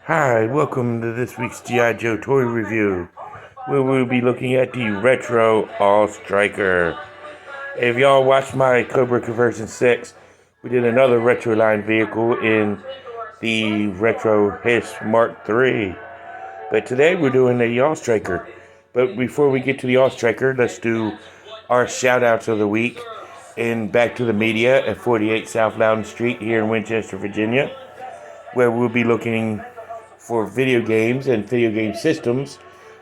Hi, welcome to this week's G.I. Joe toy review, where we'll be looking at the Retro All Striker. If y'all watched my Cobra Conversion 6, we did another Retro line vehicle in the Retro Hiss Mark III. But today we're doing the All Striker. But before we get to the All Striker, let's do our shout outs of the week in Back to the Media at 48 South Loudon Street here in Winchester, Virginia, where we'll be looking for video games and video game systems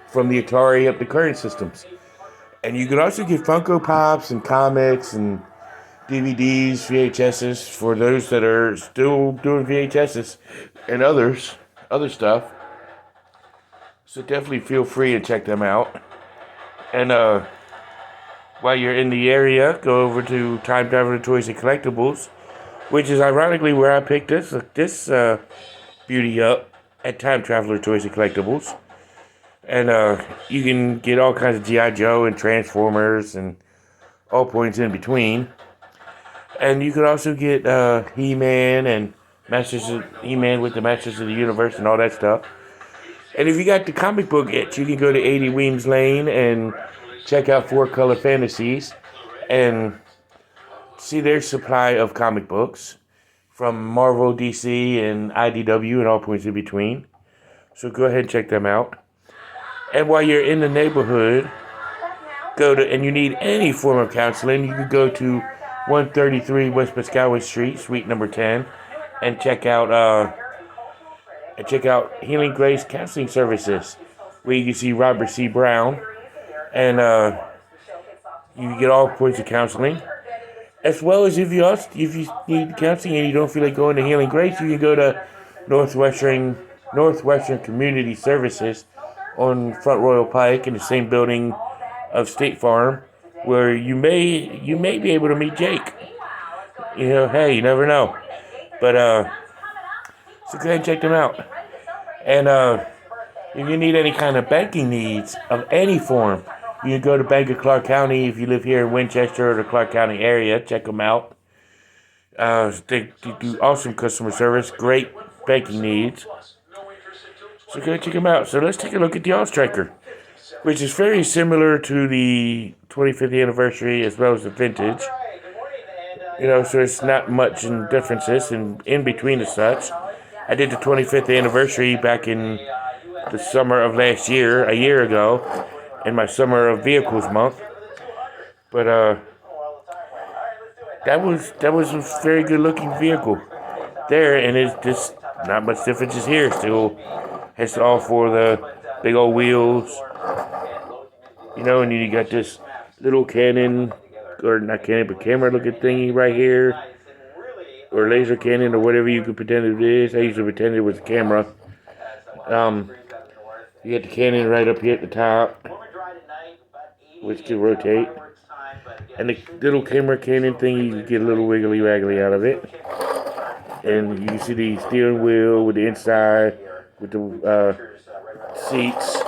from the Atari up to current systems. And you can also get Funko Pops and comics and DVDs, VHSs for those that are still doing VHSs and other stuff. So definitely feel free to check them out. And while you're in the area, go over to Time Traveler Toys and Collectibles, which is ironically where I picked this beauty up at Time Traveler Toys and Collectibles. And you can get all kinds of G.I. Joe and Transformers and all points in between. And you can also get He-Man and He-Man with the Masters of the Universe and all that stuff. And if you got the comic book itch, you can go to A.W.E Lane and check out Four Color Fantasies and see their supply of comic books from Marvel, DC, and IDW and all points in between. So go ahead and check them out. And while you're in the neighborhood, and you need any form of counseling, you can go to 133 West Piscataway Street, Suite number 10, and check out Healing Grace Counseling Services, where you can see Robert C. Brown, and you can get all points of counseling. As well as if you need counseling and you don't feel like going to Healing Grace, you can go to Northwestern Community Services on Front Royal Pike in the same building of State Farm, where you may be able to meet Jake. You know, hey, you never know. But so go ahead and check them out. And if you need any kind of banking needs of any form, you can go to Bank of Clark County if you live here in Winchester or the Clark County area. Check them out. They do awesome customer service, great banking needs. So go check them out. So let's take a look at the All Striker, which is very similar to the 25th anniversary as well as the vintage. You know, so it's not much in differences in between the such. I did the 25th anniversary back in the summer of last year, a year ago, in my Summer of Vehicles month. But that was a very good looking vehicle there, and it's just not much differences here. Still has all four of the big old wheels, you know, and then you got this little cannon, or not cannon, but camera looking thingy right here, or laser cannon, or whatever you could pretend it is. I used to pretend it was a camera. You got the cannon right up here at the top, which can rotate. And the little camera cannon thing, you can get a little wiggly waggly out of it. And you can see the steering wheel with the inside, with the seats.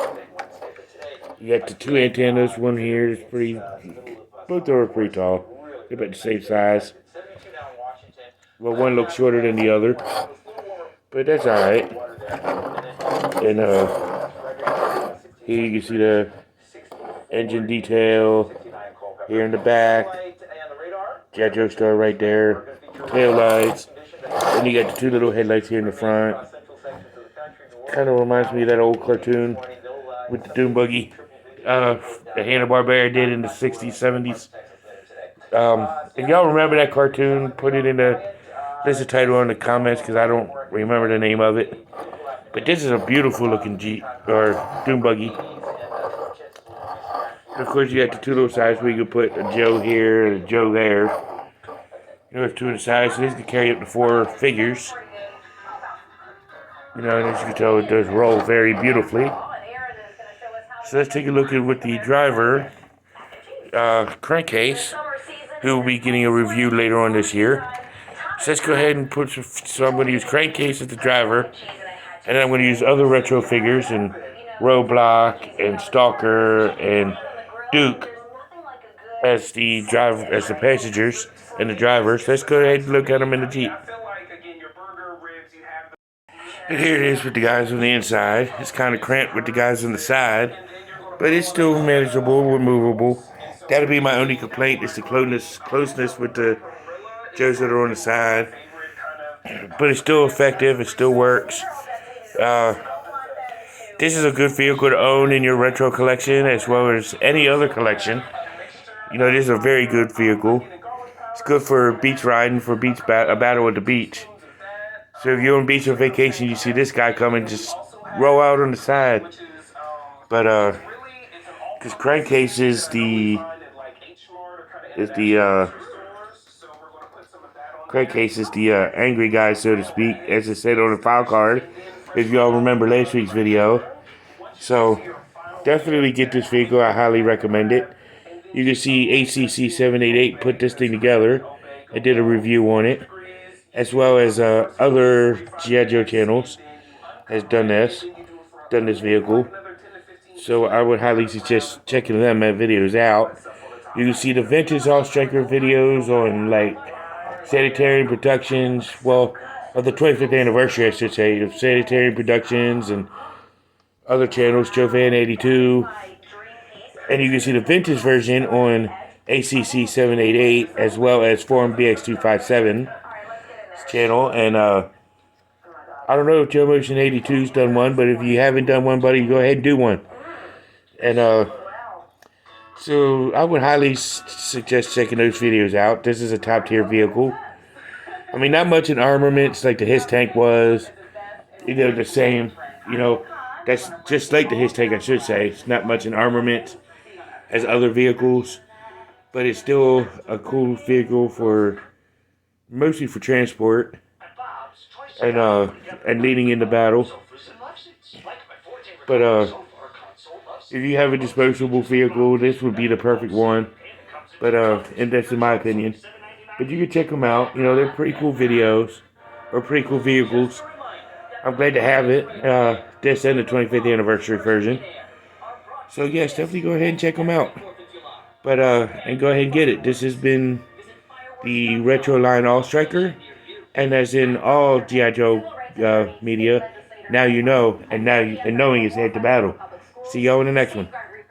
You got the two antennas, one here is both of them are pretty tall. They're about the same size. Well, one looks shorter than the other, but that's alright. And here you can see the engine detail here in the back. G.I. Joe star right there. Tail lights. And you got the two little headlights here in the front. Kind of reminds me of that old cartoon with the Doom Buggy that Hanna-Barbera did in the 60s, 70s. If y'all remember that cartoon, put it in the list of title in the comments because I don't remember the name of it. But this is a beautiful looking Jeep or Doom Buggy. Of course, you got the two little sides where you can put a Joe here and a Joe there. You know, there's two on the sides, so this can carry up to 4 figures. You know, and as you can tell, it does roll very beautifully. So let's take a look at what the driver, crankcase, who will be getting a review later on this year. So let's go ahead and so I'm going to use crankcase as the driver, and then I'm going to use other retro figures and Roadblock and Stalker and Duke as the passengers and the drivers. Let's go ahead and look at them in the Jeep. And here it is with the guys on the inside. It's kind of cramped with the guys on the side, but it's still manageable, removable. That'll be my only complaint, is the closeness with the Joes that are on the side. But it's still effective, it still works. Uh, this is a good vehicle to own in your retro collection as well as any other collection. You know, this is a very good vehicle. It's good for beach riding, for a battle at the beach. So if you're on beach on vacation, you see this guy coming, just roll out on the side. But because crankcase is the angry guy, so to speak, as it said on the file card, if y'all remember last week's video. So definitely get this vehicle. I highly recommend it. You can see ACC 788 put this thing together. I did a review on it, as well as other G.I. Joe channels has done this vehicle. So I would highly suggest checking them videos out. You can see the vintage All Striker videos on like Sanitarium Productions, well, of the 25th anniversary, I should say, of Sanitarium Productions and other channels, Jovan 82. And you can see the vintage version on ACC 788 as well as Forum BX257 channel. And I don't know if Joe Motion 82's done one, but if you haven't done one, buddy, go ahead and do one. And so I would highly suggest checking those videos out. This is a top tier vehicle. I mean, not much in armaments like the His Tank was. You know, the same. You know, that's just like the His Tank, I should say. It's not much in armament as other vehicles, but it's still a cool vehicle for mostly for transport and leading into battle. But if you have a disposable vehicle, this would be the perfect one. But and that's in my opinion. But you can check them out. You know, they're pretty cool videos or pretty cool vehicles. I'm glad to have it. This and the 25th anniversary version. So yes, definitely go ahead and check them out. But and go ahead and get it. This has been the Retro Line All Striker, and as in all G.I. Joe media, now you know, and knowing is head to battle. See y'all in the next one.